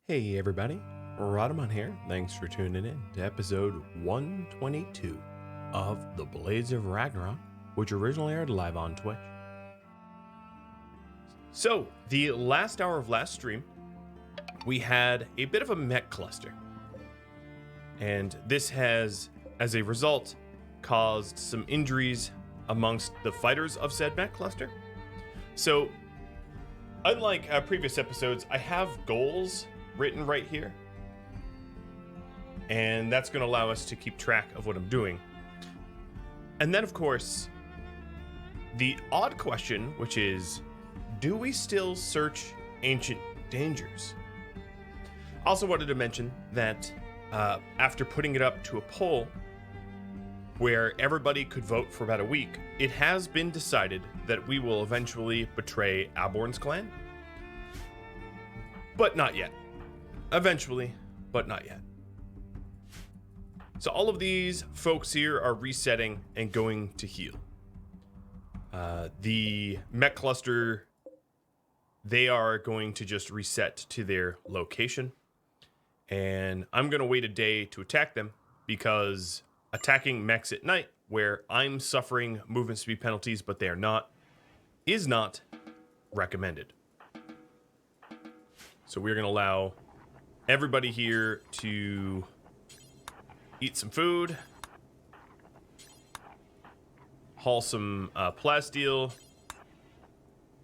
Hey everybody, Rhadamant here. Thanks for tuning in to episode 122 of The Blades of Ragnarok, which originally aired live on Twitch. So, the last hour of last stream, we had a bit of a mech cluster. And this has, as a result, caused some injuries amongst the fighters of said mech cluster. So, unlike previous episodes, I have goals written right here, and that's going to allow us to keep track of what I'm doing. And then, of course, the odd question, which is, do we still search ancient dangers? Also wanted to mention that after putting it up to a poll where everybody could vote for about a week, it has been decided that we will eventually betray Alborn's clan, but not yet. Eventually, but not yet. So all of these folks here are resetting and going to heal. The mech cluster, they are going to just reset to their location. And I'm going to wait a day to attack them because attacking mechs at night, where I'm suffering movement speed penalties, but they are not, is not recommended. So we're going to allow everybody here to eat some food, haul some plasteel.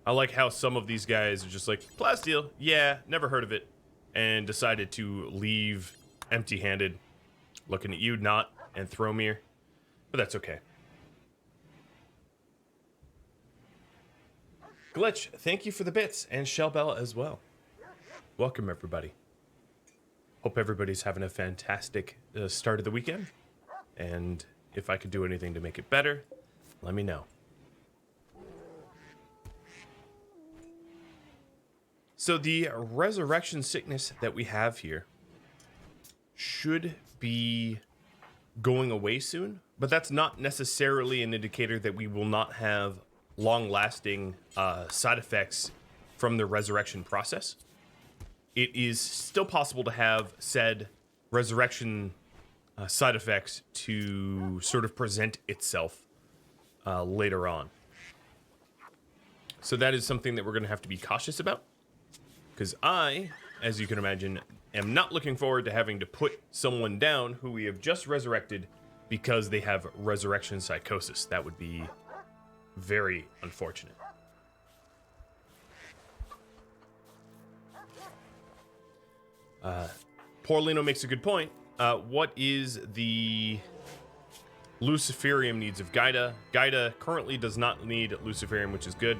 I like how some of these guys are just like, plasteel? Yeah, never heard of it. And decided to leave empty-handed. Looking at you, Knut, and Thromir. But that's okay. Glitch, thank you for the bits, and Shellbell as well. Welcome, everybody. Hope everybody's having a fantastic start of the weekend. And if I could do anything to make it better, let me know. So the resurrection sickness that we have here should be going away soon, but that's not necessarily an indicator that we will not have long-lasting side effects from the resurrection process. It is still possible to have said resurrection side effects to sort of present itself later on. So that is something that we're going to have to be cautious about. Because I, as you can imagine, am not looking forward to having to put someone down who we have just resurrected because they have resurrection psychosis. That would be very unfortunate. Porlino makes a good point. What is the Luciferium needs of Gaida? Gaida currently does not need Luciferium, which is good.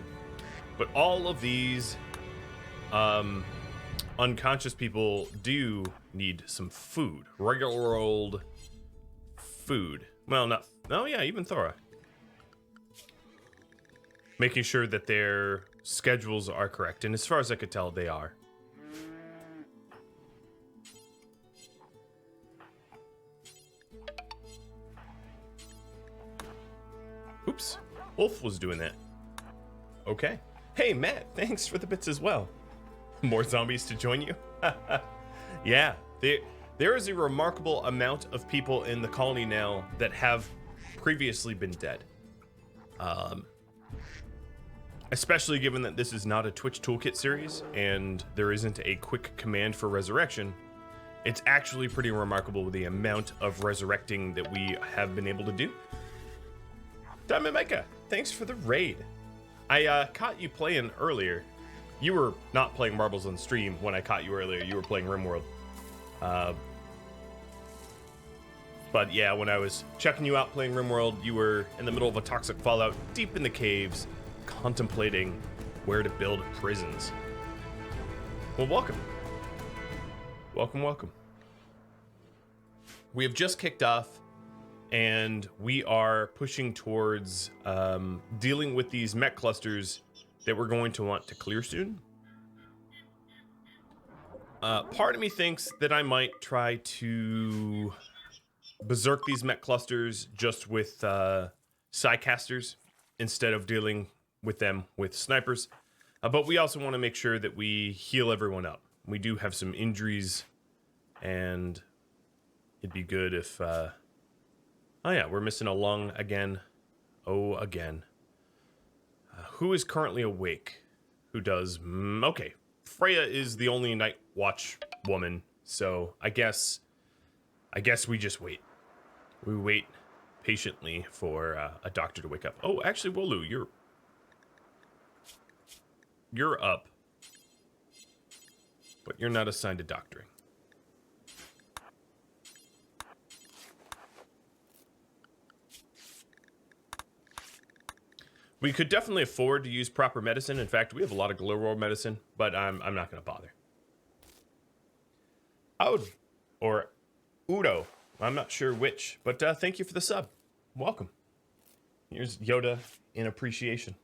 But all of these unconscious people do need some food. Regular old food. Well, not... Oh, yeah, even Thora. Making sure that their schedules are correct. And as far as I could tell, they are. Oops, Wolf was doing that. Okay. Hey, Matt, thanks for the bits as well. More zombies to join you? Yeah, there is a remarkable amount of people in the colony now that have previously been dead. Especially given that this is not a Twitch Toolkit series, and there isn't a quick command for resurrection. It's actually pretty remarkable with the amount of resurrecting that we have been able to do. Diamond Micah, thanks for the raid. I caught you playing earlier. You were not playing marbles on stream when I caught you earlier. You were playing RimWorld. But yeah, when I was checking you out playing RimWorld, you were in the middle of a toxic fallout deep in the caves, contemplating where to build prisons. Well, welcome. Welcome, welcome. We have just kicked off, and we are pushing towards dealing with these mech clusters that we're going to want to clear soon. Part of me thinks that I might try to berserk these mech clusters just with psycasters instead of dealing with them with snipers. But we also want to make sure that we heal everyone up. We do have some injuries, and it'd be good if... oh yeah, we're missing a lung again. Oh, again. Who is currently awake? Who does... okay. Freya is the only night watch woman, so I guess we just wait. We wait patiently for a doctor to wake up. Oh, actually, Wolu, you're up. But you're not assigned to doctoring. We could definitely afford to use proper medicine. In fact, we have a lot of glow medicine, but I'm not going to bother. Or Udo. I'm not sure which, but thank you for the sub. Welcome. Here's Yoda in appreciation.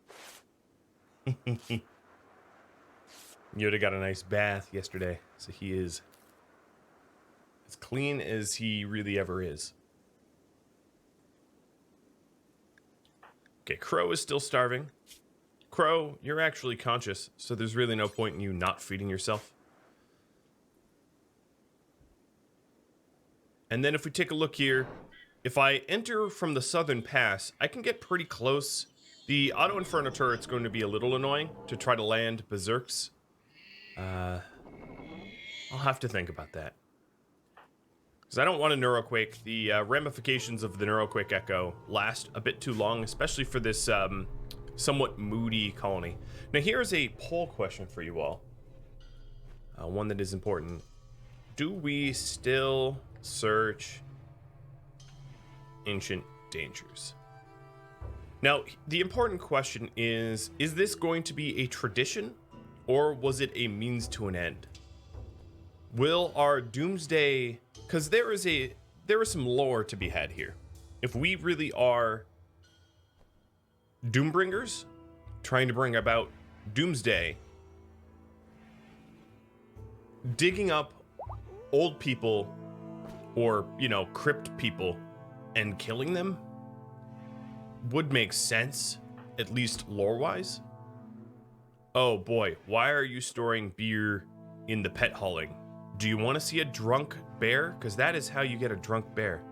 Yoda got a nice bath yesterday, so he is as clean as he really ever is. Okay, Crow is still starving. Crow, you're actually conscious, so there's really no point in you not feeding yourself. And then if we take a look here, if I enter from the southern pass, I can get pretty close. The auto inferno turret's going to be a little annoying to try to land berserks. I'll have to think about that. Because I don't want a neuroquake. The ramifications of the neuroquake echo last a bit too long, especially for this somewhat moody colony. Now here's a poll question for you all. One that is important. Do we still search ancient dangers? Now, the important question is this going to be a tradition, or was it a means to an end? Will our doomsday... Because there is some lore to be had here. If we really are doombringers, trying to bring about doomsday, digging up old people or, you know, crypt people and killing them would make sense, at least lore-wise. Oh boy, why are you storing beer in the pet hauling? Do you want to see a drunk bear? Because that is how you get a drunk bear.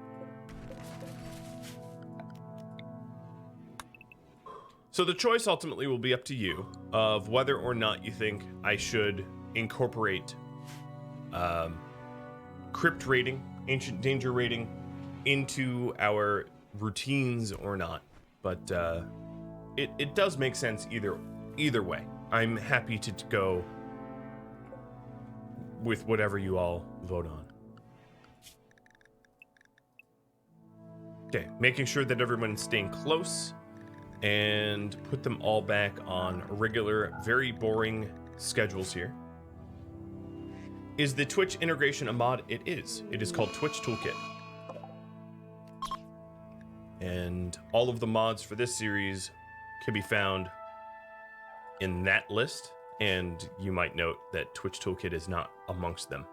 So the choice ultimately will be up to you of whether or not you think I should incorporate crypt rating, ancient danger rating, into our routines or not. But it does make sense either way. I'm happy to go with whatever you all vote on. Okay, making sure that everyone's staying close and put them all back on regular, very boring schedules here. Is the Twitch integration a mod? It is. It is called Twitch Toolkit. And all of the mods for this series can be found in that list. And you might note that Twitch Toolkit is not amongst them.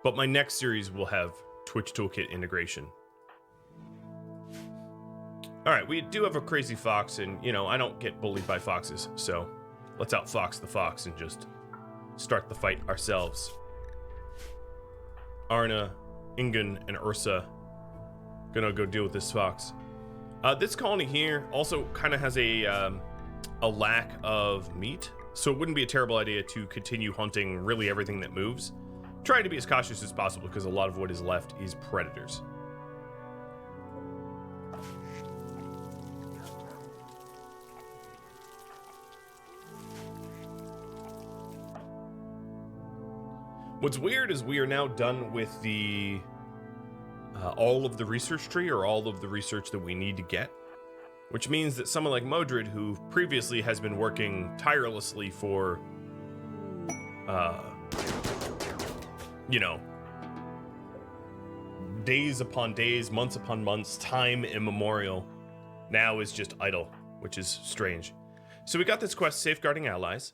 But my next series will have Twitch Toolkit integration. Alright, we do have a crazy fox, and, you know, I don't get bullied by foxes, so let's outfox the fox and just start the fight ourselves. Arna, Ingen, and Ursa gonna go deal with this fox. This colony here also kind of has a lack of meat, so it wouldn't be a terrible idea to continue hunting really everything that moves. Try to be as cautious as possible because a lot of what is left is predators. What's weird is we are now done with the all of the research tree, or all of the research that we need to get, which means that someone like Modred, who previously has been working tirelessly for, you know, days upon days, months upon months, time immemorial, now is just idle, which is strange. So we got this quest, Safeguarding Allies,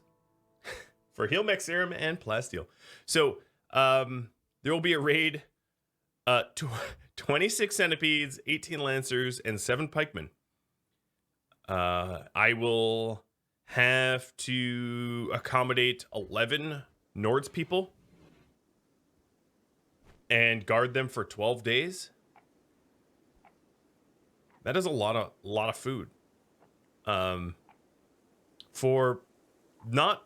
for Heal Mech Serum and Plasteel. So, there will be a raid, 26 centipedes, 18 lancers, and 7 pikemen. I will have to accommodate 11 Nords people and guard them for 12 days. That is a lot of food. For not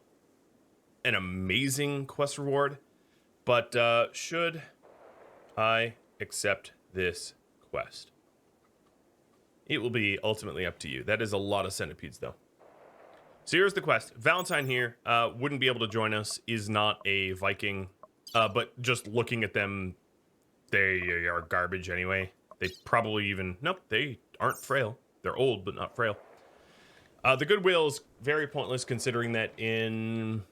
an amazing quest reward, but should I accept this quest? It will be ultimately up to you. That is a lot of centipedes, though. So here's the quest. Valentine here wouldn't be able to join us, is not a Viking, but just looking at them, they are garbage anyway. They probably even... Nope, they aren't frail. They're old, but not frail. The goodwill is very pointless, considering that in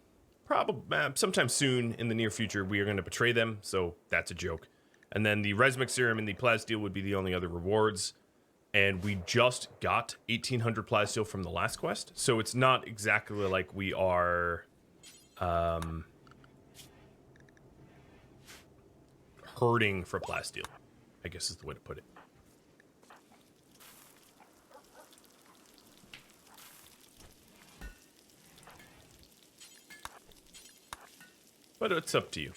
probably sometime soon in the near future, we are going to betray them, so that's a joke. And then the Resmic Serum and the Plasteel would be the only other rewards. And we just got 1,800 Plasteel from the last quest, so it's not exactly like we are hurting for Plasteel, I guess is the way to put it. But it's up to you.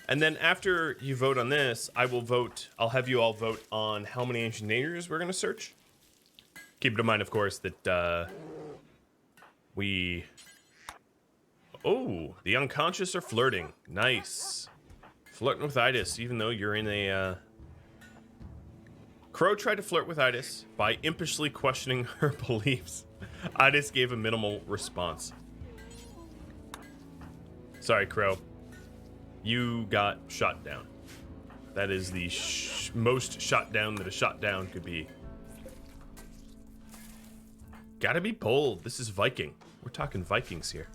And then after you vote on this, I'll have you all vote on how many ancient natures we're going to search. Keep in mind, of course, that oh, the unconscious are flirting. Nice. Flirting with Itis, even though you're in a... Crow tried to flirt with Itis by impishly questioning her beliefs. Itis gave a minimal response. Sorry, Crow. You got shot down. That is the most shot down that a shot down could be. Gotta be bold. This is Viking. We're talking Vikings here.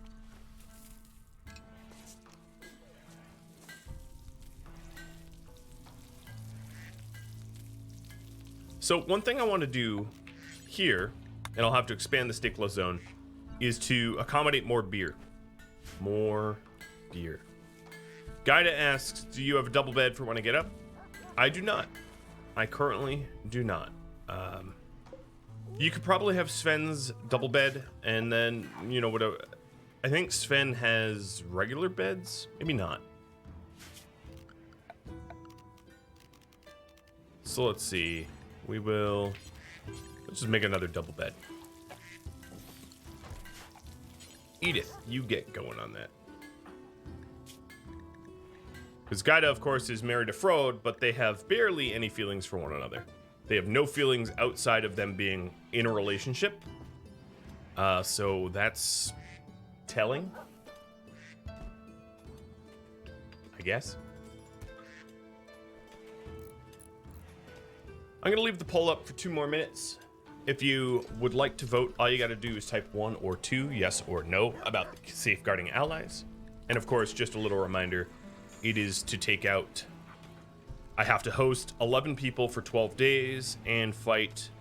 So one thing I want to do here, and I'll have to expand the Stikla zone, is to accommodate more beer. More beer. Gaida asks, do you have a double bed for when I get up? I do not. I currently do not. You could probably have Sven's double bed, and then, you know, whatever. I think Sven has regular beds. Maybe not. So let's see. Let's just make another double bed. Edith, you get going on that. Because Gaida, of course, is married to Frode, but they have barely any feelings for one another. They have no feelings outside of them being in a relationship. So that's telling, I guess. I'm going to leave the poll up for 2 more minutes. If you would like to vote, all you got to do is type 1 or 2, yes or no, about the safeguarding allies. And of course, just a little reminder, it is to take out... I have to host 11 people for 12 days and fight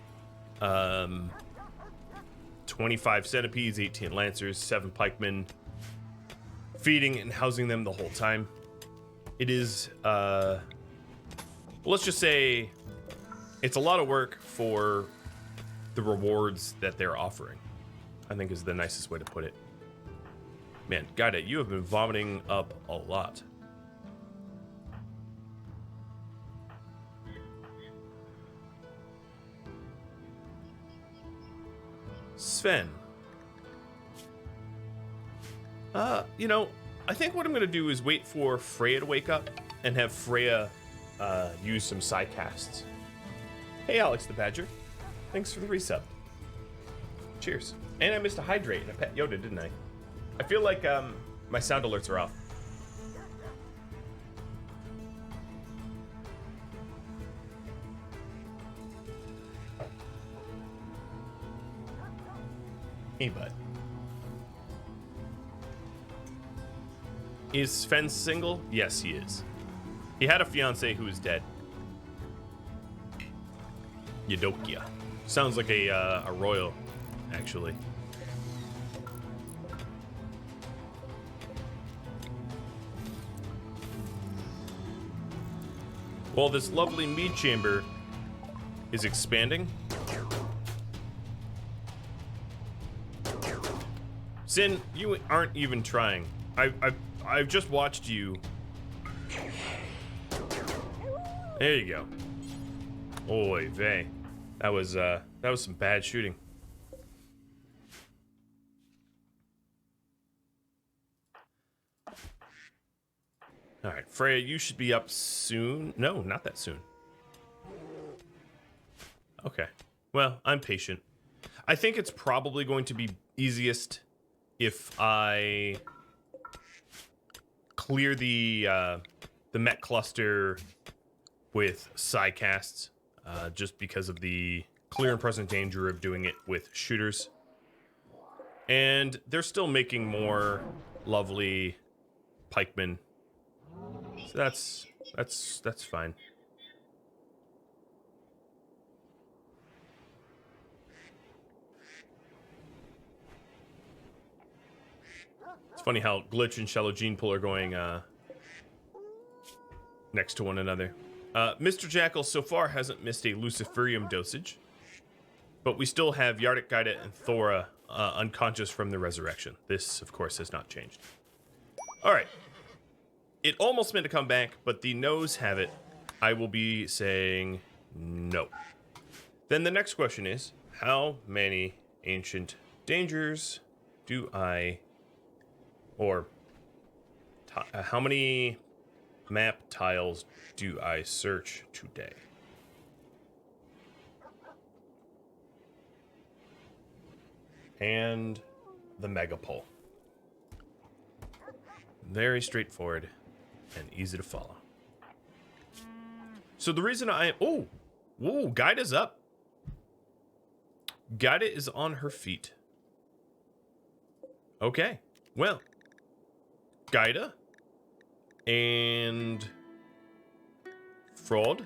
25 centipedes, 18 lancers, 7 pikemen, feeding and housing them the whole time. It is, let's just say, it's a lot of work for the rewards that they're offering, I think is the nicest way to put it. Man, Gaida, you have been vomiting up a lot. Sven. You know, I think what I'm going to do is wait for Freya to wake up and have Freya use some side casts. Hey, Alex the Badger. Thanks for the resub. Cheers. And I missed a hydrate and a pet Yoda, didn't I? I feel like my sound alerts are off. Hey, bud. Is Sven single? Yes, he is. He had a fiance who is dead. Eudokia. Sounds like a royal, actually. Well, this lovely mead chamber is expanding. Sin, you aren't even trying. I've just watched you There you go. Oy vey. That was some bad shooting. All right, Freya, you should be up soon. No, not that soon. Okay. Well, I'm patient. I think it's probably going to be easiest if I clear the Mech cluster with side casts, just because of the clear and present danger of doing it with shooters. And they're still making more lovely pikemen. So that's fine. It's funny how Glitch and Shallow Gene Pool are going next to one another. Mr. Jackal so far hasn't missed a Luciferium dosage, but we still have Yardik, Gaida, and Thora unconscious from the resurrection. This, of course, has not changed. All right. It almost meant to come back, but the no's have it. I will be saying no. Then the next question is, how many ancient dangers do I... Or how many map tiles do I search today? And the megapole. Very straightforward and easy to follow. So the reason oh, whoa, Gaida's up. Gaida is on her feet. Okay, well, Gaida and Fraud.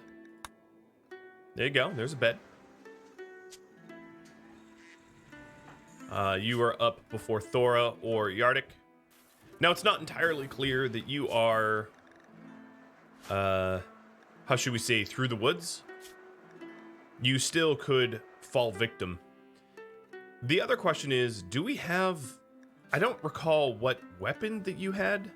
There you go. There's a bed. You are up before Thora or Yardik. Now, it's not entirely clear that you are, how should we say, through the woods. You still could fall victim. The other question is, do we have... I don't recall what weapon that you had.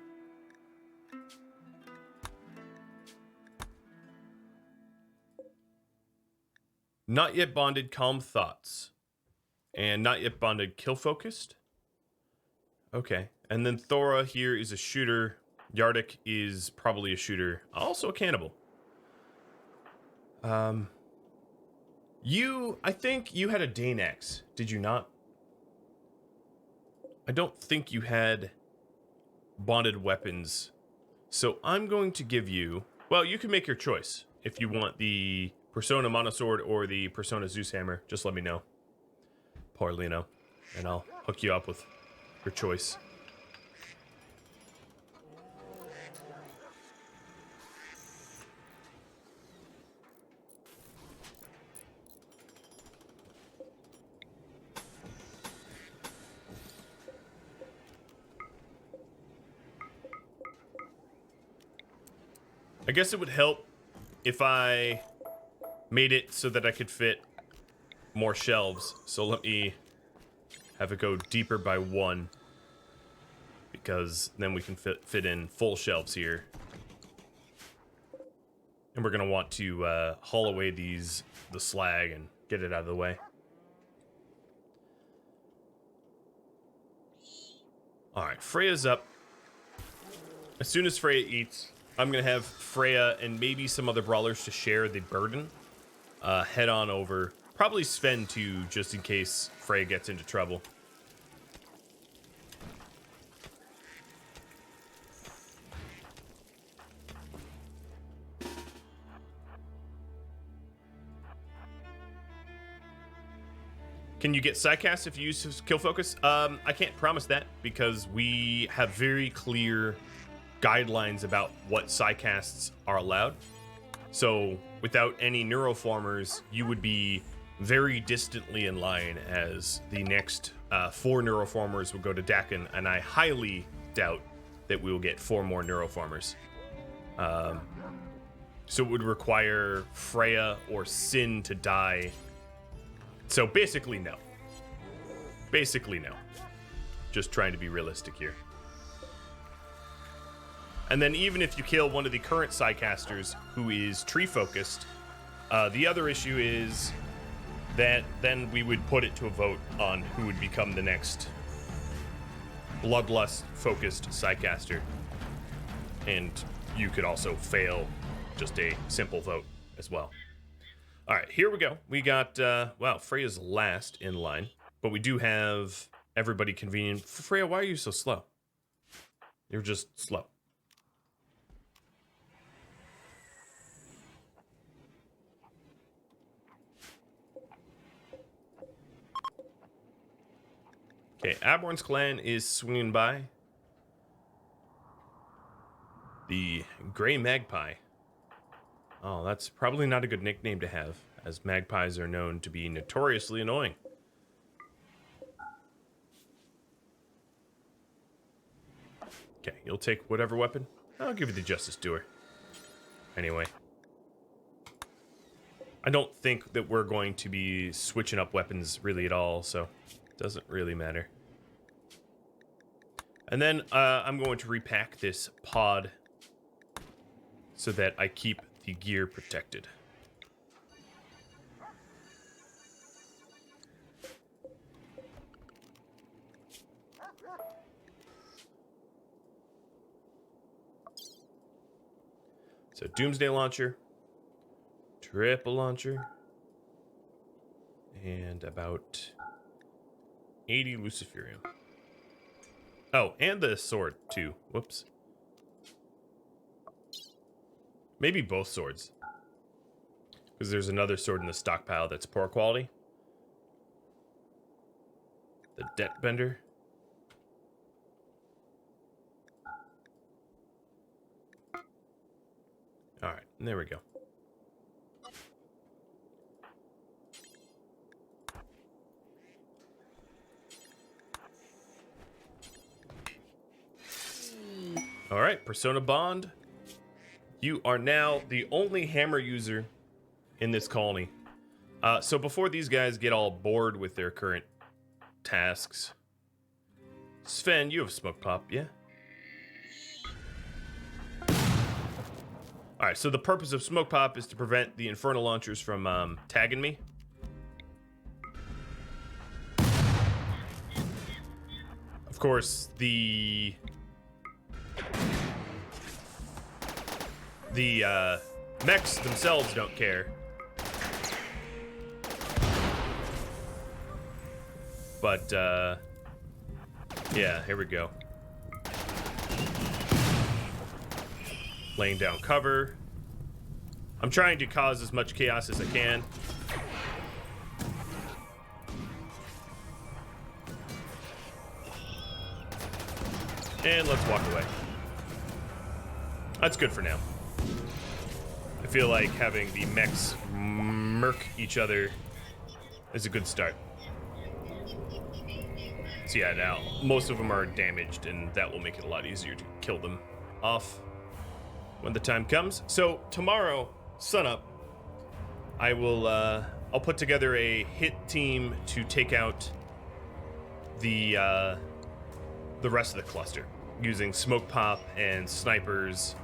Not yet bonded calm thoughts. And not yet bonded kill focused. Okay. And then Thora here is a shooter. Yardik is probably a shooter. Also a cannibal. I think you had a Danax, did you not? I don't think you had bonded weapons. So I'm going to give you... Well, you can make your choice. If you want the Persona Monosword or the Persona Zeus Hammer, just let me know. Poor Lino. And I'll hook you up with your choice. I guess it would help if I made it so that I could fit more shelves. So let me have it go deeper by 1, because then we can fit in full shelves here. And we're going to want to haul away the slag and get it out of the way. All right, Freya's up. As soon as Freya eats, I'm going to have Freya and maybe some other brawlers to share the burden. Head on over. Probably Sven too, just in case Freya gets into trouble. Can you get sidecast if you use kill focus? I can't promise that, because we have very clear guidelines about what sidecasts are allowed. So without any neuroformers, you would be very distantly in line, as the next 4 neuroformers will go to Dakin, and I highly doubt that we will get 4 more neuroformers. So it would require Freya or Sin to die. So basically no. Basically no. Just trying to be realistic here. And then even if you kill one of the current Psycasters who is tree focused, the other issue is that then we would put it to a vote on who would become the next bloodlust focused Psycaster. And you could also fail just a simple vote as well. All right, here we go. We got, wow, Freya's last in line, but we do have everybody convenient. Freya, why are you so slow? You're just slow. Okay, Aborn's clan is swinging by. The Gray Magpie. Oh, that's probably not a good nickname to have, as magpies are known to be notoriously annoying. Okay, you'll take whatever weapon. I'll give you the Justice Doer. Anyway. I don't think that we're going to be switching up weapons really at all, so it doesn't really matter. And then I'm going to repack this pod so that I keep the gear protected. So Doomsday Launcher, Triple Launcher, and about 80 Luciferium. Oh, and the sword too. Whoops. Maybe both swords. Because there's another sword in the stockpile that's poor quality. The Debt Bender. Alright, there we go. Alright, Persona Bond. You are now the only hammer user in this colony. So before these guys get all bored with their current tasks, Sven, you have smoke pop, yeah? Alright, so the purpose of smoke pop is to prevent the infernal launchers from tagging me. Of course, the mechs themselves don't care. But, yeah, here we go. Laying down cover. I'm trying to cause as much chaos as I can. And let's walk away. That's good for now. I feel like having the mechs murk each other is a good start. So yeah, now most of them are damaged, and that will make it a lot easier to kill them off when the time comes. So tomorrow, sunup, I will I'll put together a hit team to take out the rest of the cluster using smoke pop and snipers.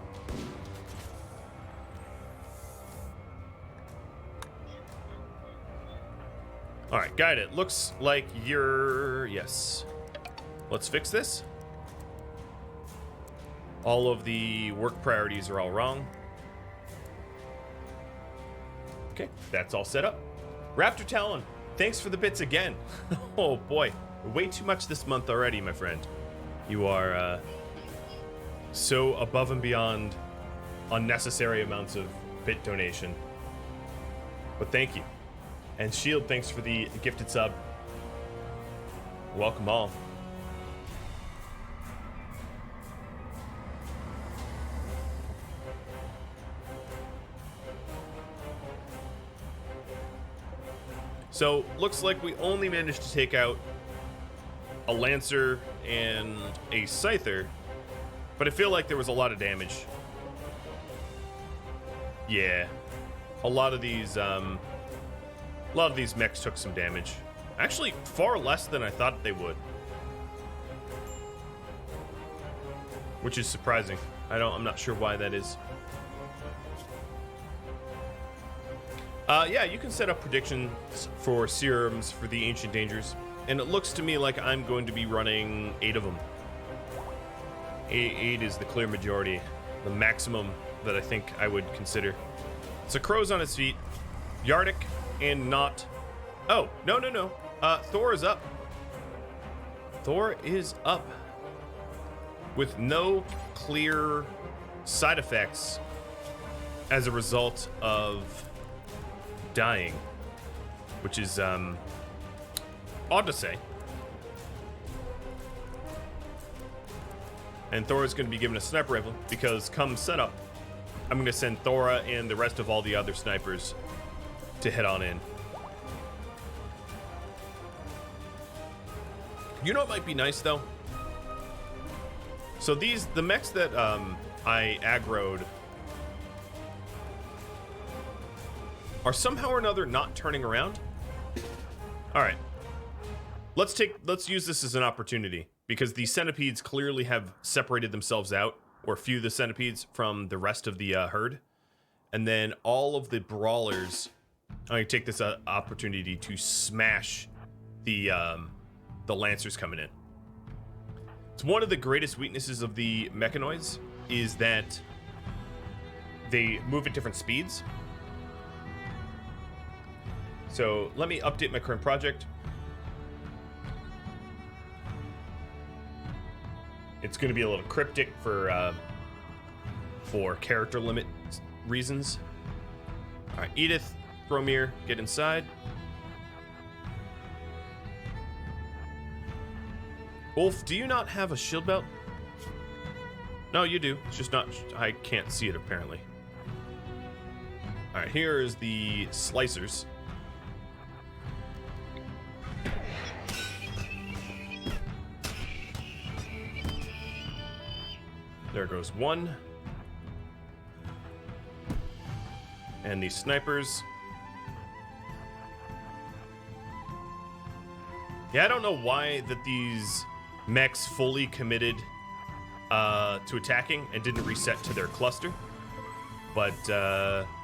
All right, got it. Looks like you're... Yes. Let's fix this. All of the work priorities are all wrong. Okay, that's all set up. Raptor Talon, thanks for the bits again. Oh boy, way too much this month already, my friend. You are so above and beyond unnecessary amounts of bit donation. But thank you. And Shield, thanks for the gifted sub. Welcome all. So, looks like we only managed to take out a Lancer and a Scyther, but I feel like there was a lot of damage. Yeah. A lot of these mechs took some damage. Actually, far less than I thought they would. Which is surprising. I'm not sure why that is. Yeah, you can set up predictions for serums for the Ancient Dangers. And it looks to me like I'm going to be running 8 of them. 8 is the clear majority. The maximum that I think I would consider. So Crow's on his feet. Yardik and Knut. Oh, no. Thor is up. Thor is up. With no clear side effects as a result of dying, which is odd to say. And Thor is going to be given a sniper rifle because come setup, I'm going to send Thora and the rest of all the other snipers to head on in. You know what might be nice though? So the mechs that I aggroed are somehow or another not turning around. All right, let's use this as an opportunity because the centipedes clearly have separated themselves out, or a few of the centipedes from the rest of the herd, and then all of the brawlers. I'm gonna take this opportunity to smash the lancers coming in. It's one of the greatest weaknesses of the mechanoids is that they move at different speeds. So let me update my current project. It's going to be a little cryptic for character limit reasons. All right, Edith, Bromir, get inside. Wolf, do you not have a shield belt? No, you do. It's just not... I can't see it, apparently. All right, here is the slicers. There goes one. And the snipers. Yeah, I don't know why that these mechs fully committed to attacking and didn't reset to their cluster. But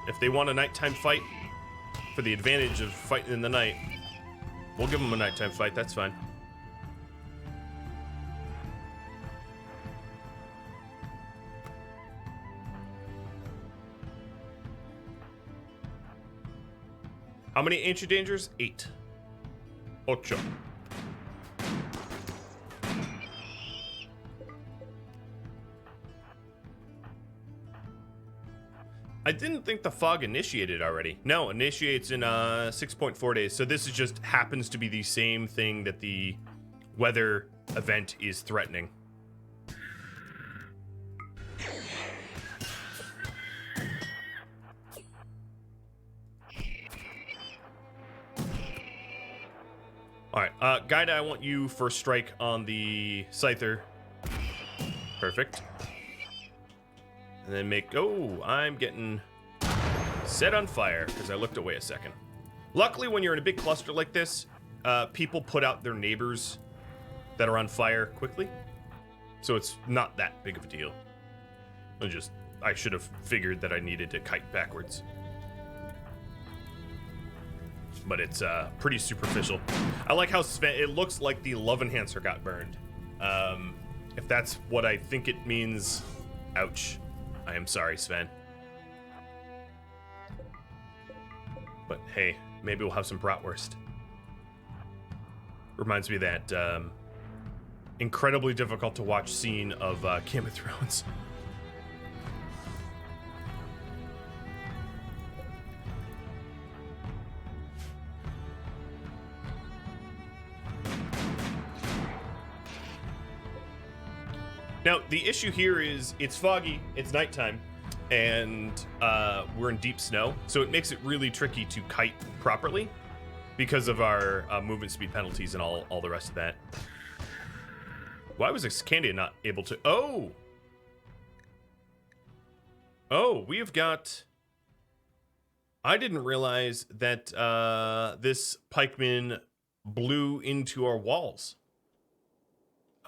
if they want a nighttime fight for the advantage of fighting in the night, we'll give them a nighttime fight. That's fine. How many Ancient Dangers? 8. Ocho. I didn't think the fog initiated already. No, initiates in 6.4 days. So this is just happens to be the same thing that the weather event is threatening. All right, Gaida, I want you first strike on the Scyther. Perfect. And then make... Oh, I'm getting set on fire because I looked away a second. Luckily, when you're in a big cluster like this, people put out their neighbors that are on fire quickly. So it's not that big of a deal. I should have figured that I needed to kite backwards. But it's pretty superficial. I like how Sven, it looks like the love enhancer got burned. If that's what I think it means, ouch. I am sorry, Sven. But hey, maybe we'll have some bratwurst. Reminds me of that incredibly difficult to watch scene of Game of Thrones. Now, the issue here is it's foggy, it's nighttime, and we're in deep snow, so it makes it really tricky to kite properly because of our movement speed penalties and all the rest of that. Why was Excandia not able to... Oh! Oh, we have got... I didn't realize that this pikeman blew into our walls.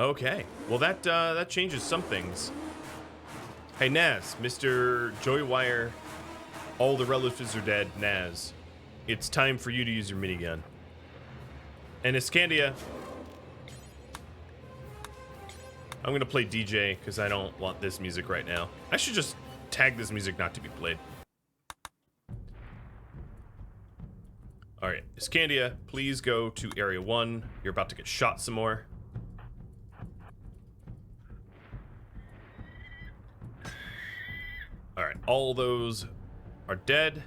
Okay, well that changes some things. Hey, Naz, Mr. Joywire, all the relatives are dead, Naz. It's time for you to use your minigun. And Iscandia, I'm going to play DJ because I don't want this music right now. I should just tag this music not to be played. All right, Iscandia, please go to Area 1. You're about to get shot some more. All right, all those are dead.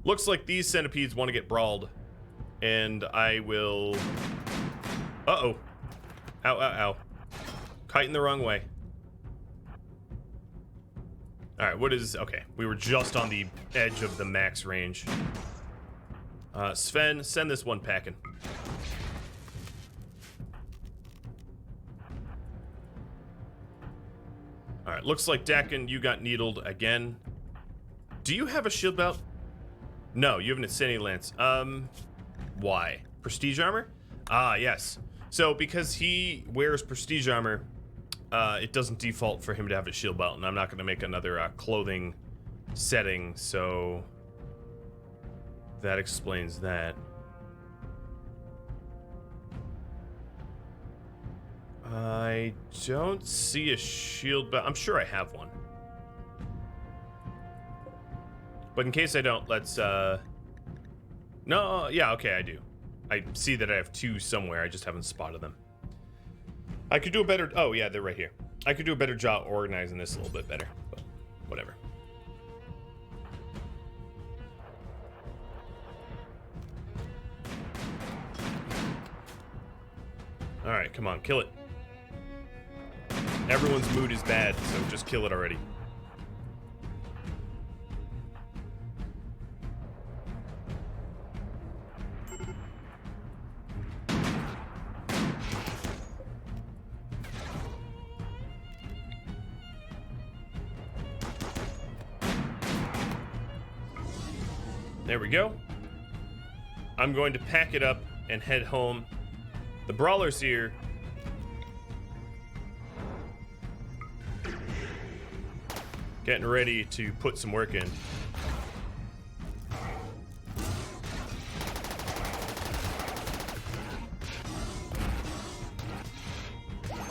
Looks like these centipedes want to get brawled. And I will... Uh-oh. Ow, ow, ow. Kiting the wrong way. Alright, what is... Okay, we were just on the edge of the max range. Sven, send this one packing. Alright, looks like Dakin, you got needled again. Do you have a shield belt? No, you have an Insanity Lance. Why? Prestige armor? Ah, yes. So, because he wears prestige armor, it doesn't default for him to have a shield belt, and I'm not going to make another clothing setting, so that explains that. I don't see a shield belt. I'm sure I have one. But in case I don't, let's, No, yeah, okay, I do. I see that I have two somewhere, I just haven't spotted them. I could do a better... Oh, yeah, they're right here. I could do a better job organizing this a little bit better, but whatever. Alright, come on, kill it. Everyone's mood is bad, so just kill it already. There we go. I'm going to pack it up and head home. The brawler's here. Getting ready to put some work in.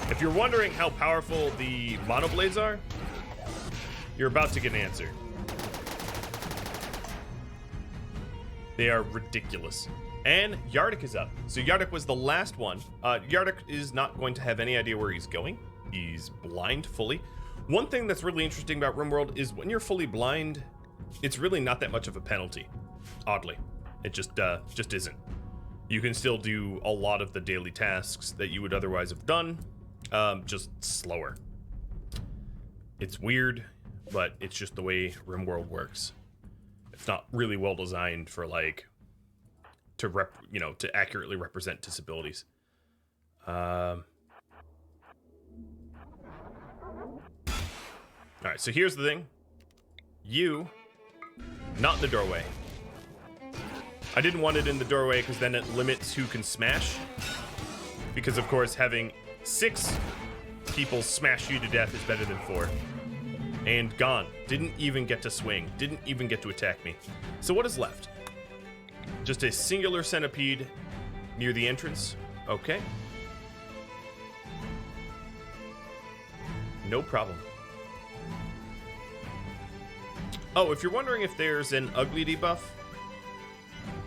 If you're wondering how powerful the monoblades are, you're about to get an answer. They are ridiculous. And Yardik is up. So Yardik was the last one. Yardik is not going to have any idea where he's going. He's blind fully. One thing that's really interesting about RimWorld is when you're fully blind, it's really not that much of a penalty. Oddly. It just isn't. You can still do a lot of the daily tasks that you would otherwise have done, just slower. It's weird, but it's just the way RimWorld works. It's not really well designed for like to accurately represent disabilities. All right, so here's the thing. You, not in the doorway. I didn't want it in the doorway because then it limits who can smash. Because of course having 6 people smash you to death is better than 4. And gone. Didn't even get to swing. Didn't even get to attack me. So what is left? Just a singular centipede near the entrance. Okay. No problem. Oh, if you're wondering if there's an ugly debuff,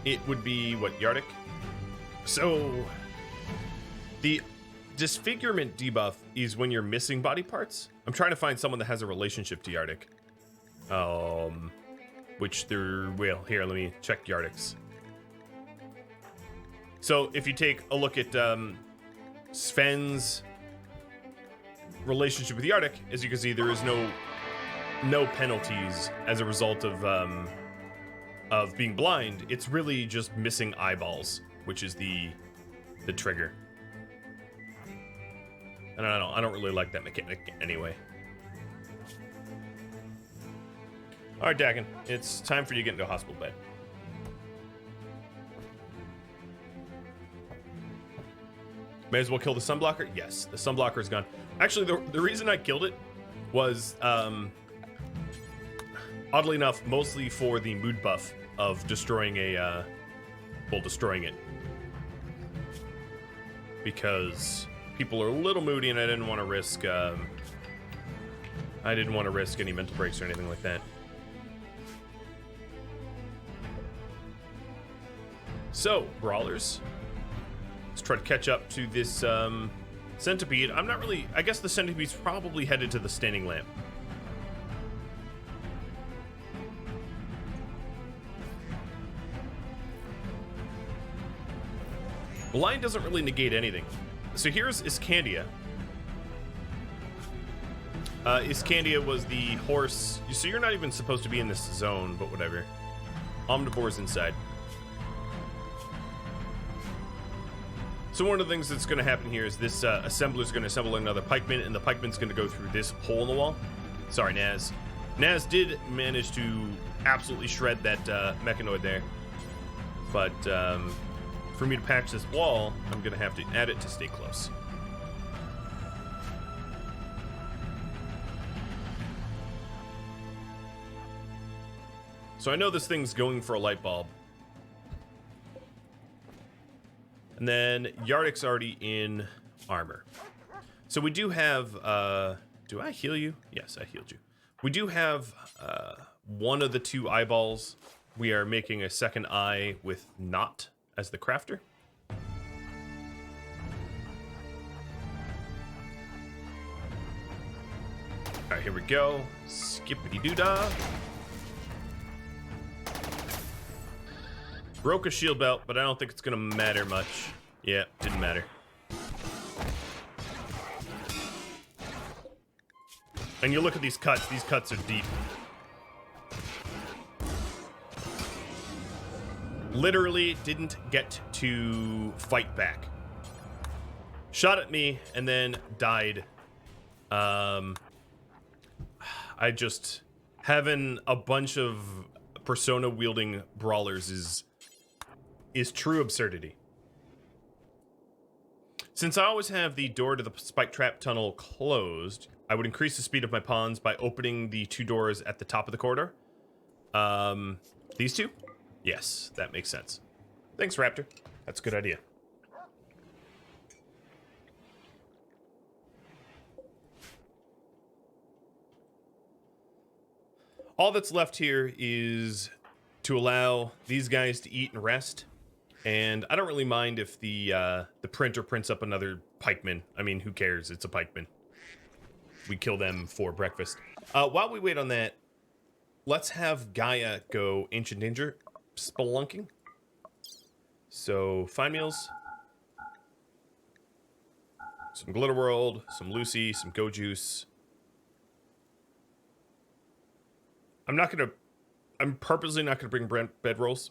it would be, what, Yardik? So, the disfigurement debuff is when you're missing body parts. I'm trying to find someone that has a relationship to Yardik. Which there, well, here, let me check Yardik's. So, if you take a look at Sven's relationship with Yardik, as you can see, there is no penalties as a result of being blind. It's really just missing eyeballs, which is the trigger. And I don't really like that mechanic anyway. All right, Dakin, it's time for you to get into a hospital bed. May as well kill the sunblocker? Yes, the sunblocker is gone. Actually, the reason I killed it was, oddly enough, mostly for the mood buff of destroying destroying it. Because people are a little moody and I didn't want to risk, any mental breaks or anything like that. So, brawlers. Let's try to catch up to this centipede. I guess the centipede's probably headed to the standing lamp. Blind doesn't really negate anything. So here's Iscandia. Iscandia was the horse. So you're not even supposed to be in this zone, but whatever. Omnivore's inside. So one of the things that's going to happen here is this assembler's going to assemble another pikeman, and the pikeman's going to go through this hole in the wall. Sorry, Naz. Naz did manage to absolutely shred that mechanoid there. But for me to patch this wall, I'm going to have to add it to stay close. So I know this thing's going for a light bulb. And then Yardic's already in armor. So we do have, do I heal you? Yes, I healed you. We do have one of the two eyeballs. We are making a second eye with Knut as the crafter. All right, here we go. Skippity-doo-dah. Broke a shield belt, but I don't think it's gonna matter much. Yeah, didn't matter. And you look at these cuts are deep. Literally didn't get to fight back. Shot at me and then died. I just, having a bunch of persona wielding brawlers is true absurdity. Since I always have the door to the spike trap tunnel closed, I would increase the speed of my pawns by opening the two doors at the top of the corridor. These two? Yes, that makes sense. Thanks, Raptor. That's a good idea. All that's left here is to allow these guys to eat and rest. And I don't really mind if the printer prints up another pikeman. I mean, who cares? It's a pikeman. We kill them for breakfast. While we wait on that, let's have Gaia go Ancient Danger spelunking. So, fine meals. Some Glitter World, some Lucy, some Go Juice. I'm purposely not gonna bring bedrolls.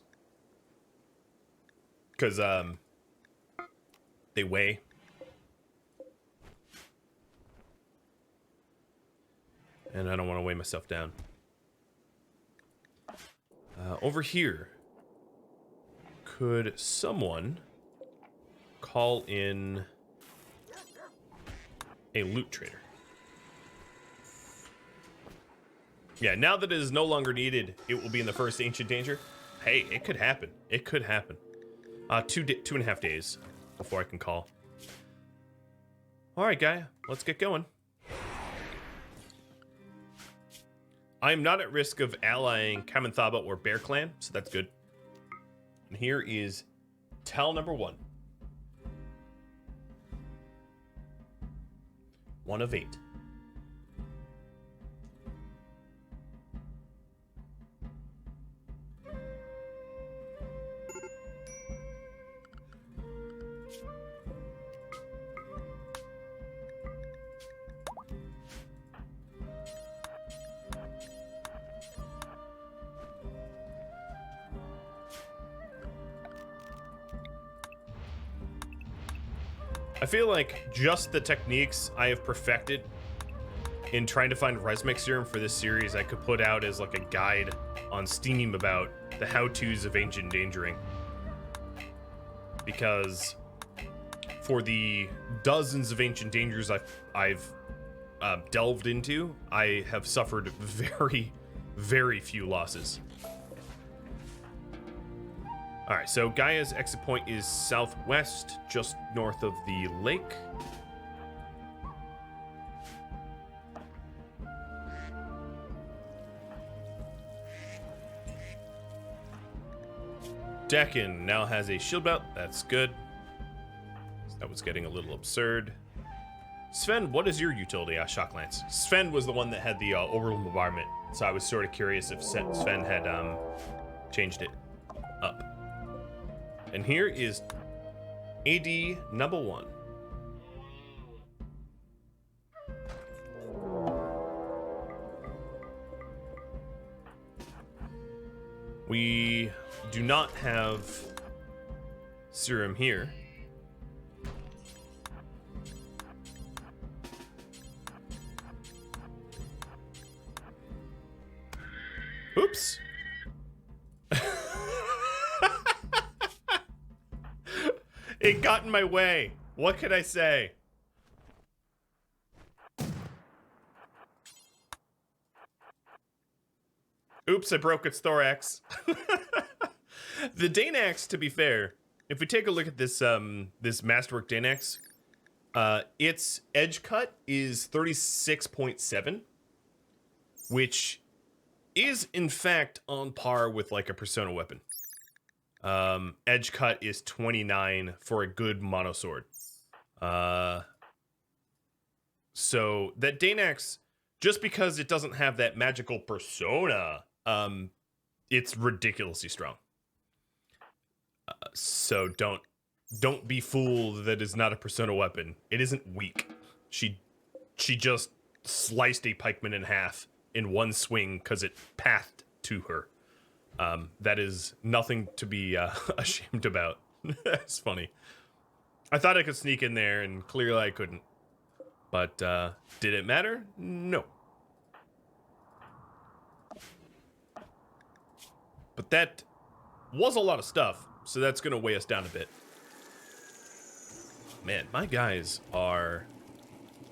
Because, they weigh. And I don't want to weigh myself down. Over here, could someone call in a loot trader? Yeah, now that it is no longer needed, it will be in the first Ancient Danger. Hey, it could happen. It could happen. 2.5 days before I can call. All right, Gaia, let's get going. I am not at risk of allying Kamanthaba or Bear Clan, so that's good. And here is tell number 1. 1 of 8. I feel like just the techniques I have perfected in trying to find Resmec Serum for this series, I could put out as like a guide on Steam about the how-tos of Ancient Dangering. Because for the dozens of ancient dangers I've delved into, I have suffered very, very few losses. All right, so Gaia's exit point is southwest, just north of the lake. Deccan now has a shield belt. That's good. That was getting a little absurd. Sven, what is your utility? Shock Lance. Sven was the one that had the orbital bombardment, so I was sort of curious if Sven had changed it up. And here is AD number 1. We do not have serum here. Oops. It got in my way. What could I say? Oops, I broke its thorax. The Danax, to be fair, if we take a look at this this Masterwork Danax, its edge cut is 36.7, which is in fact on par with like a Persona weapon. Edge cut is 29 for a good monosword. So that Danax, just because it doesn't have that magical persona, it's ridiculously strong. So don't be fooled that it's not a Persona weapon. It isn't weak. She just sliced a pikeman in half in one swing because it pathed to her. That is nothing to be ashamed about. That's funny. I thought I could sneak in there, and clearly I couldn't. But did it matter? No. But that was a lot of stuff, so that's going to weigh us down a bit. Man, my guys are...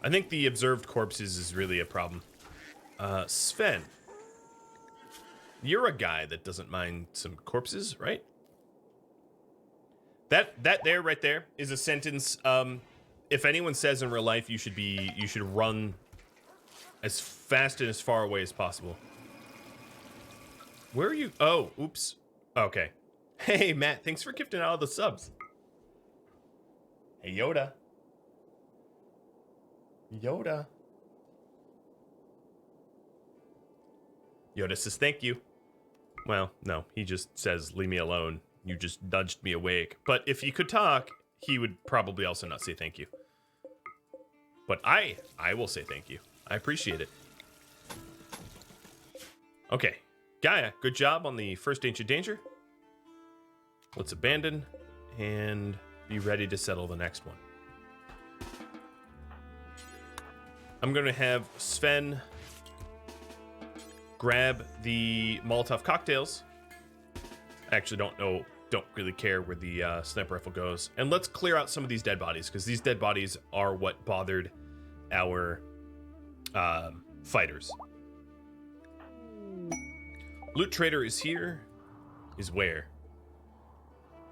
I think the observed corpses is really a problem. Sven, you're a guy that doesn't mind some corpses, right? That there, right there, is a sentence. If anyone says in real life you should run as fast and as far away as possible. Where are you? Oh, oops. Okay. Hey, Matt, thanks for gifting all the subs. Hey, Yoda. Yoda. Yoda says thank you. Well, no, he just says leave me alone. You just nudged me awake. But if he could talk, he would probably also not say thank you. But I will say thank you. I appreciate it. Okay, Gaia, good job on the first ancient danger. Let's abandon and be ready to settle the next one. I'm going to have Sven grab the Molotov cocktails. I actually don't really care where the sniper rifle goes. And let's clear out some of these dead bodies, because these dead bodies are what bothered our fighters. Loot trader is here. Is where?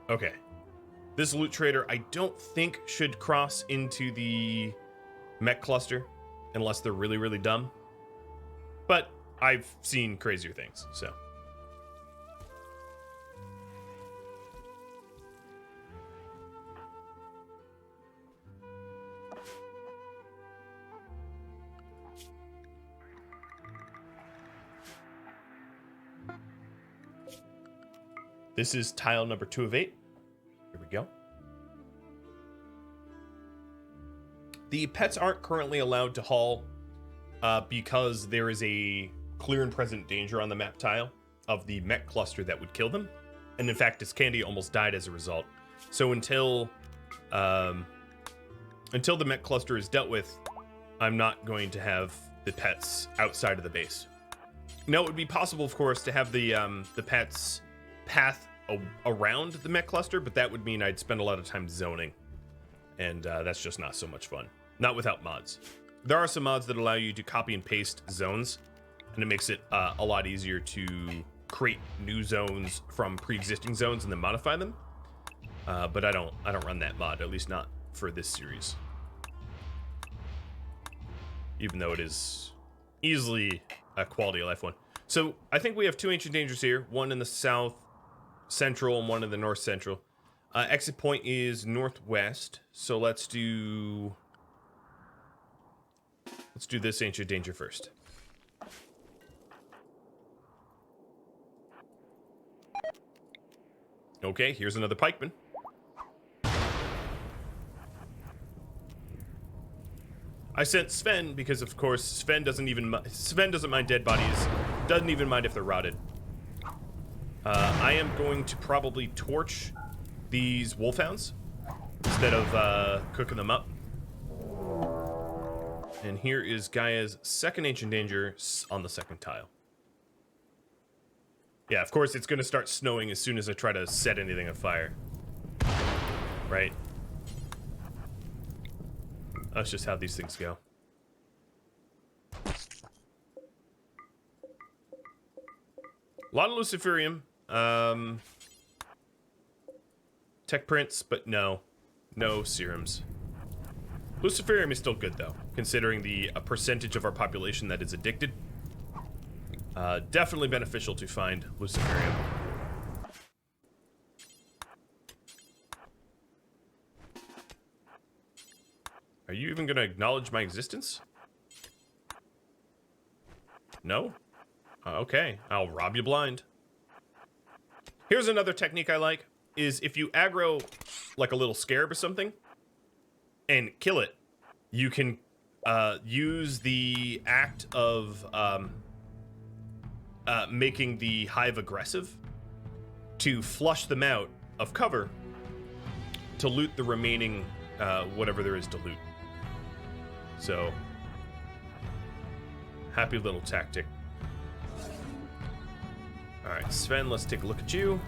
Okay. This loot trader I don't think should cross into the mech cluster unless they're really, really dumb. But I've seen crazier things, so. This is tile number 2 of 8. Here we go. The pets aren't currently allowed to haul because there is a clear and present danger on the map tile of the mech cluster that would kill them. And in fact, this candy almost died as a result. So until the mech cluster is dealt with, I'm not going to have the pets outside of the base. Now, it would be possible, of course, to have the pets path around the mech cluster, but that would mean I'd spend a lot of time zoning. and that's just not so much fun. Not without mods. There are some mods that allow you to copy and paste zones, and it makes it a lot easier to create new zones from pre-existing zones and then modify them. But I don't run that mod, at least not for this series. Even though it is easily a quality of life one. So I think we have 2 ancient dangers here, one in the south central and one in the north central. Exit point is northwest, so let's do this ancient danger first. Okay, here's another pikeman. I sent Sven because, of course, Sven doesn't mind dead bodies. Doesn't even mind if they're rotted. I am going to probably torch these wolfhounds instead of cooking them up. And here is Gaia's second ancient danger on the second tile. Yeah, of course, it's going to start snowing as soon as I try to set anything afire. Right? That's just how these things go. A lot of Luciferium. Tech prints, but no serums. Luciferium is still good, though, considering the percentage of our population that is addicted. Definitely beneficial to find Luciferium. Are you even going to acknowledge my existence? No? Okay, I'll rob you blind. Here's another technique I like, is if you aggro like a little scarab or something and kill it, you can use the act of making the hive aggressive to flush them out of cover to loot the remaining whatever there is to loot. So, happy little tactic. Alright, Sven, let's take a look at you.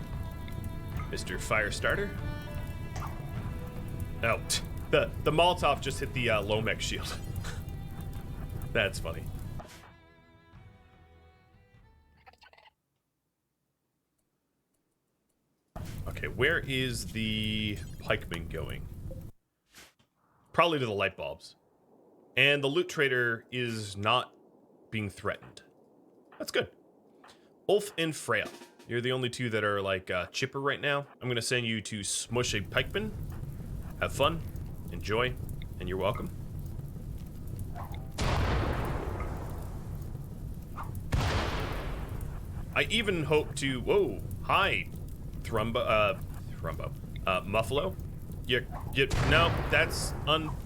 Mr. Firestarter. Oh, the Molotov just hit the low mech shield. That's funny. Okay, where is the pikeman going? Probably to the light bulbs. And the loot trader is not being threatened. That's good. Ulf and Freya. You're the only two that are like chipper right now. I'm going to send you to smush a pikeman. Have fun. Enjoy. And you're welcome. I even hope to... Whoa. Hi. Muffalo. No, that's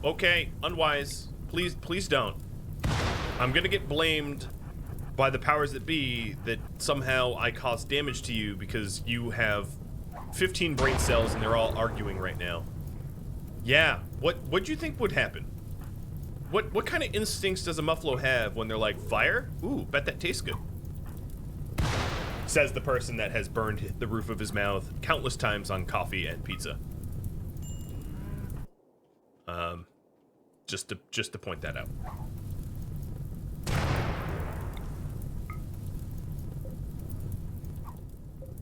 okay. Unwise. Please don't. I'm gonna get blamed by the powers that be that somehow I caused damage to you because you have 15 brain cells and they're all arguing right now. Yeah, what do you think would happen? What kind of instincts does a muffalo have when they're like, fire? Ooh, bet that tastes good. Says the person that has burned the roof of his mouth countless times on coffee and pizza. Just to point that out.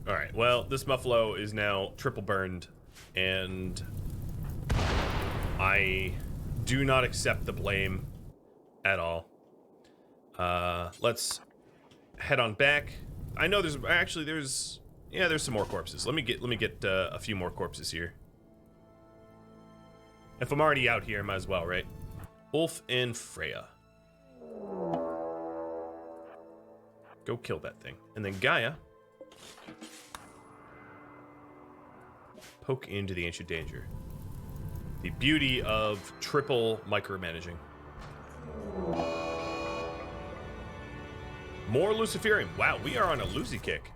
All right. Well, this muffalo is now triple burned, and I do not accept the blame at all. Let's head on back. I know there's some more corpses. Let me get a few more corpses here. If I'm already out here, I might as well, right? Ulf and Freya. Go kill that thing. And then Gaia. Poke into the ancient danger. The beauty of triple micromanaging. More Luciferium. Wow, we are on a Lucy kick.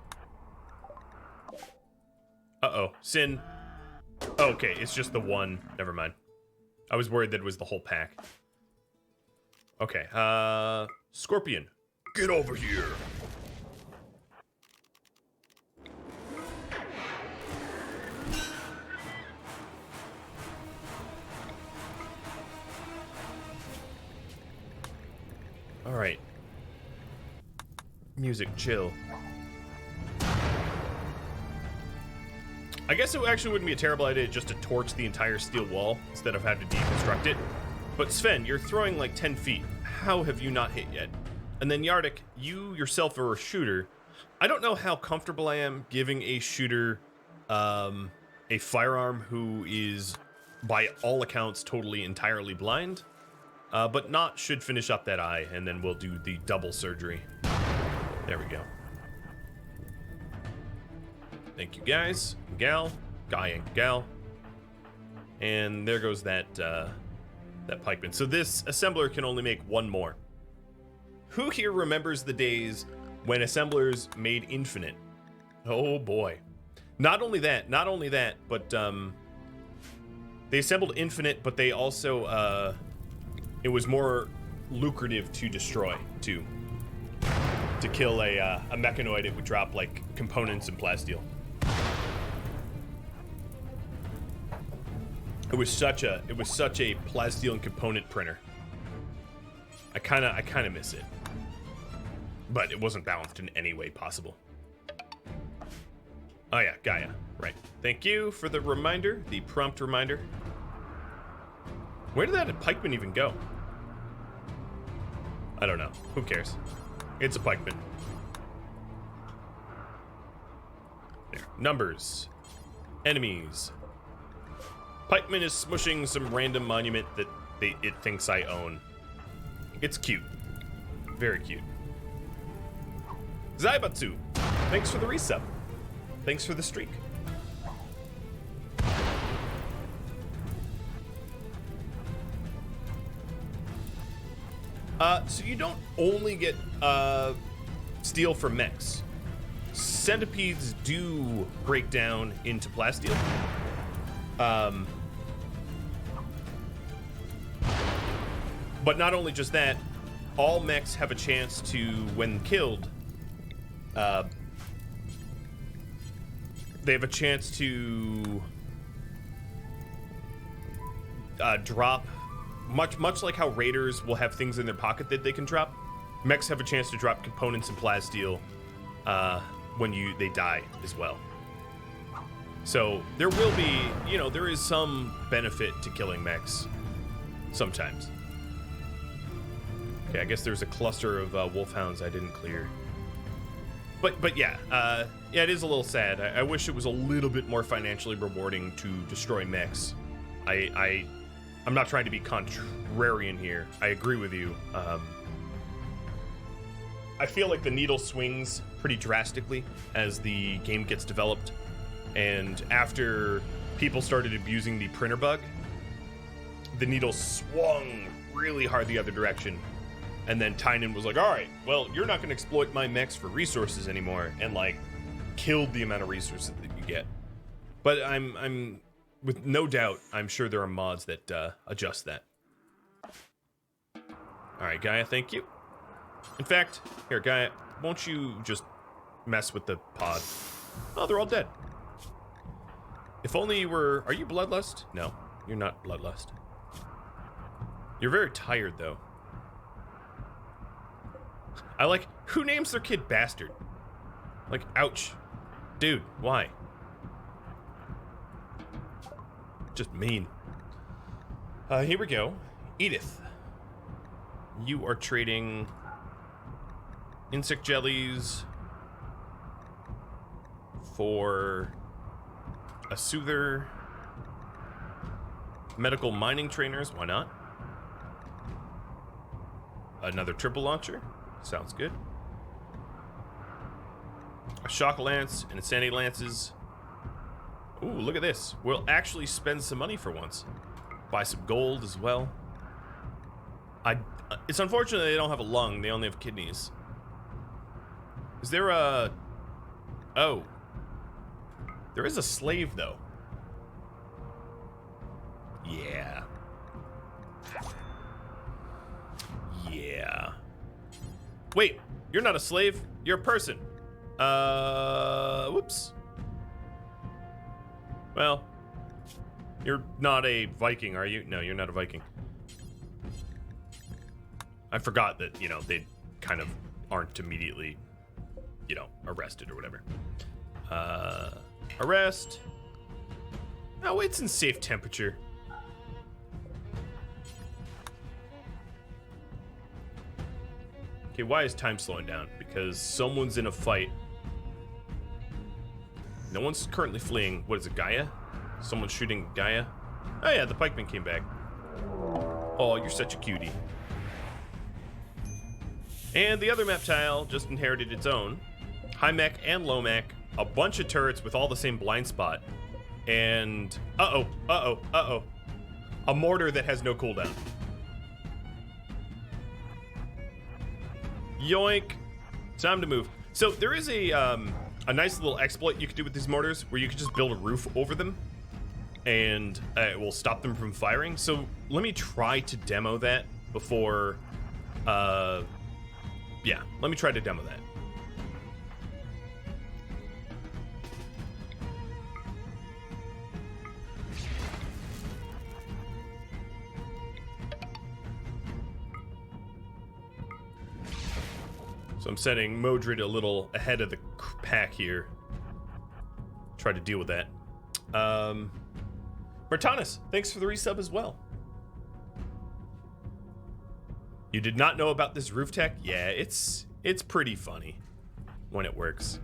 Uh-oh. Sin. Okay, it's just the one. Never mind. I was worried that it was the whole pack. Okay, Scorpion. Get over here. All right. Music, chill. I guess it actually wouldn't be a terrible idea just to torch the entire steel wall instead of having to deconstruct it. But Sven, you're throwing like 10 feet. How have you not hit yet? And then Yardik, you yourself are a shooter. I don't know how comfortable I am giving a shooter a firearm who is, by all accounts, totally entirely blind. But Knut should finish up that eye, and then we'll do the double surgery. There we go. Thank you, guys, gal, guy and gal. And there goes that pikeman. So this assembler can only make one more. Who here remembers the days when assemblers made infinite? Oh boy. Not only that, but they assembled infinite, but they also it was more lucrative to destroy too. To kill a mechanoid, it would drop like components and plasteel. It was such a plasteel and component printer. I kind of miss it, but it wasn't balanced in any way possible. Oh yeah, Gaia, right. Thank you for the reminder, the prompt reminder. Where did that pikeman even go? I don't know. Who cares? It's a pikeman. There. Numbers. Enemies. Pikeman is smushing some random monument that it thinks I own. It's cute. Very cute. Zaibatsu, thanks for the resub. Thanks for the streak. So you don't only get steel from mechs. Centipedes do break down into plasteel. But not only just that, all mechs have a chance to, when killed, they have a chance to drop, much like how raiders will have things in their pocket that they can drop. Mechs have a chance to drop components and plasteel when they die as well. So there will be, there is some benefit to killing mechs sometimes. Okay, I guess there's a cluster of wolfhounds I didn't clear. But yeah, it is a little sad. I wish it was a little bit more financially rewarding to destroy mechs. I'm not trying to be contrarian here. I agree with you. I feel like the needle swings pretty drastically as the game gets developed. And after people started abusing the printer bug, the needle swung really hard the other direction. And then Tynan was like, all right, well, you're not going to exploit my mechs for resources anymore, and like killed the amount of resources that you get. But I'm with no doubt, I'm sure there are mods that adjust that. All right, Gaia, thank you. In fact, here, Gaia, won't you just mess with the pod? Oh, they're all dead. If only you were... Are you Bloodlust? No, you're not Bloodlust. You're very tired, though. I like... Who names their kid Bastard? Like, ouch. Dude, why? Just mean. Here we go. Edith. You are trading insect jellies for a soother, medical mining trainers, why not? Another triple launcher, sounds good. A shock lance and insanity lances. Ooh, look at this. We'll actually spend some money for once. Buy some gold as well. It's unfortunate they don't have a lung, they only have kidneys. Is there a... Oh. There is a slave, though. Yeah. Yeah. Wait, you're not a slave. You're a person. Whoops. Well, you're not a Viking, are you? No, you're not a Viking. I forgot that, you know, they kind of aren't immediately, you know, arrested or whatever. Arrest. Oh, it's in safe temperature. Okay, why is time slowing down? Because someone's in a fight. No one's currently fleeing. What is it, Gaia? Someone's shooting Gaia? Oh yeah, the pikeman came back. Oh, you're such a cutie. And the other map tile just inherited its own. High mech and low mech. A bunch of turrets with all the same blind spot. And a mortar that has no cooldown. Yoink. Time to move. So there is a nice little exploit you could do with these mortars where you could just build a roof over them and it will stop them from firing. So let me try to demo that before, yeah, let me try to demo that. So I'm setting Modred a little ahead of the pack here. Try to deal with that. Martanis, thanks for the resub as well. You did not know about this roof tech? Yeah, it's pretty funny when it works.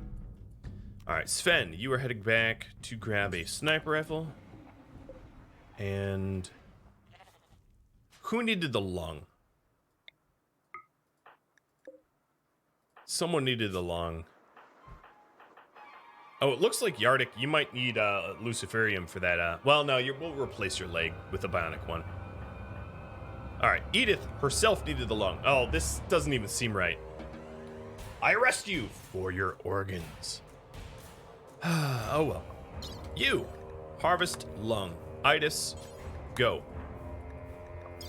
All right, Sven, you are heading back to grab a sniper rifle. And who needed the lung? Someone needed the lung. Oh, it looks like Yardik, you might need Luciferium for that. Well, no, we'll replace your leg with a bionic one. All right, Edith herself needed the lung. Oh, this doesn't even seem right. I arrest you for your organs. Oh well. You harvest lung. Itis, go.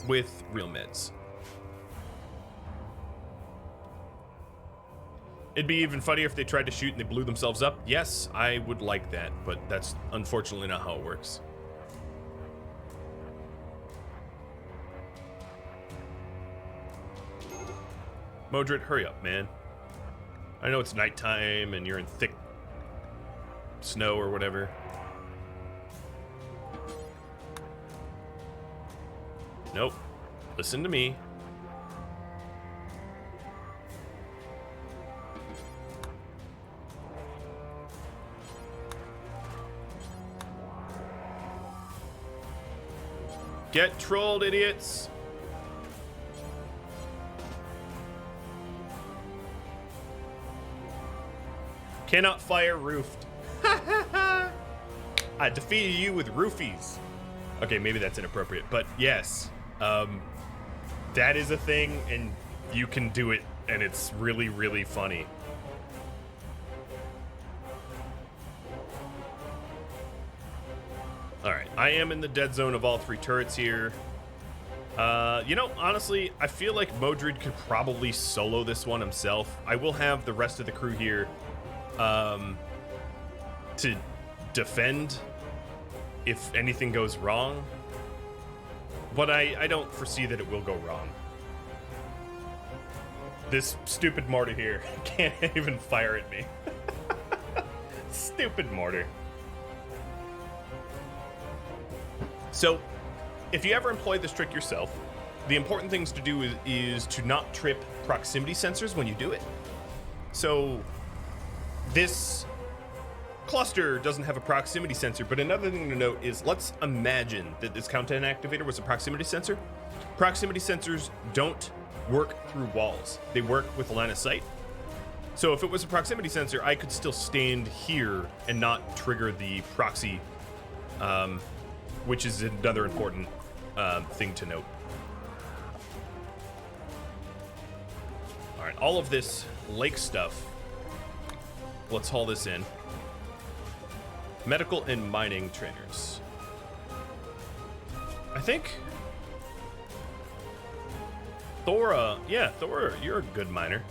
With real meds. It'd be even funnier if they tried to shoot and they blew themselves up. Yes, I would like that, but that's unfortunately not how it works. Modred, hurry up, man. I know it's nighttime and you're in thick snow or whatever. Nope. Listen to me. Get trolled, idiots. Cannot fire roofed. I defeated you with roofies. Okay, maybe that's inappropriate, but yes. That is a thing, and you can do it, and it's really, really funny. Alright, I am in the dead zone of all three turrets here. You know, honestly, I feel like Modred could probably solo this one himself. I will have the rest of the crew here to defend if anything goes wrong. But I don't foresee that it will go wrong. This stupid mortar here can't even fire at me. Stupid mortar. So, if you ever employ this trick yourself, the important things to do is to not trip proximity sensors when you do it. So, this cluster doesn't have a proximity sensor, but another thing to note is, let's imagine that this countdown activator was a proximity sensor. Proximity sensors don't work through walls. They work with line of sight. So if it was a proximity sensor, I could still stand here and not trigger the proxy, which is another important thing to note. All right, all of this lake stuff, let's haul this in. Medical and mining trainers. I think Thora, yeah, Thora, you're a good miner.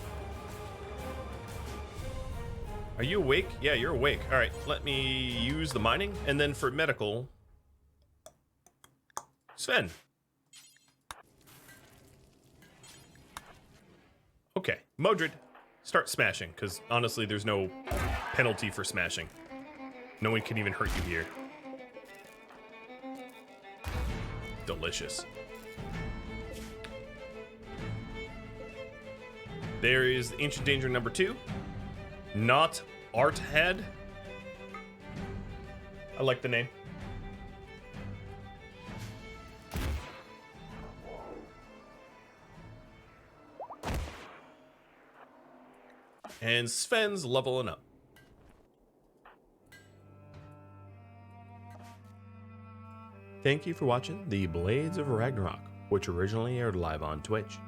Are you awake? Yeah, you're awake. All right, let me use the mining, and then for medical, Sven. Modred, start smashing, because honestly, there's no penalty for smashing. No one can even hurt you here. Delicious. There is Ancient Danger number 2. Not Art Head. I like the name. And Sven's leveling up. Thank you for watching the Blades of Ragnarok, which originally aired live on Twitch.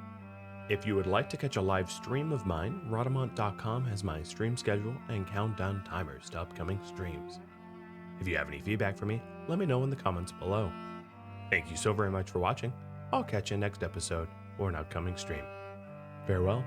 If you would like to catch a live stream of mine, Rhadamant.com has my stream schedule and countdown timers to upcoming streams. If you have any feedback for me, let me know in the comments below. Thank you so very much for watching. I'll catch you next episode or an upcoming stream. Farewell.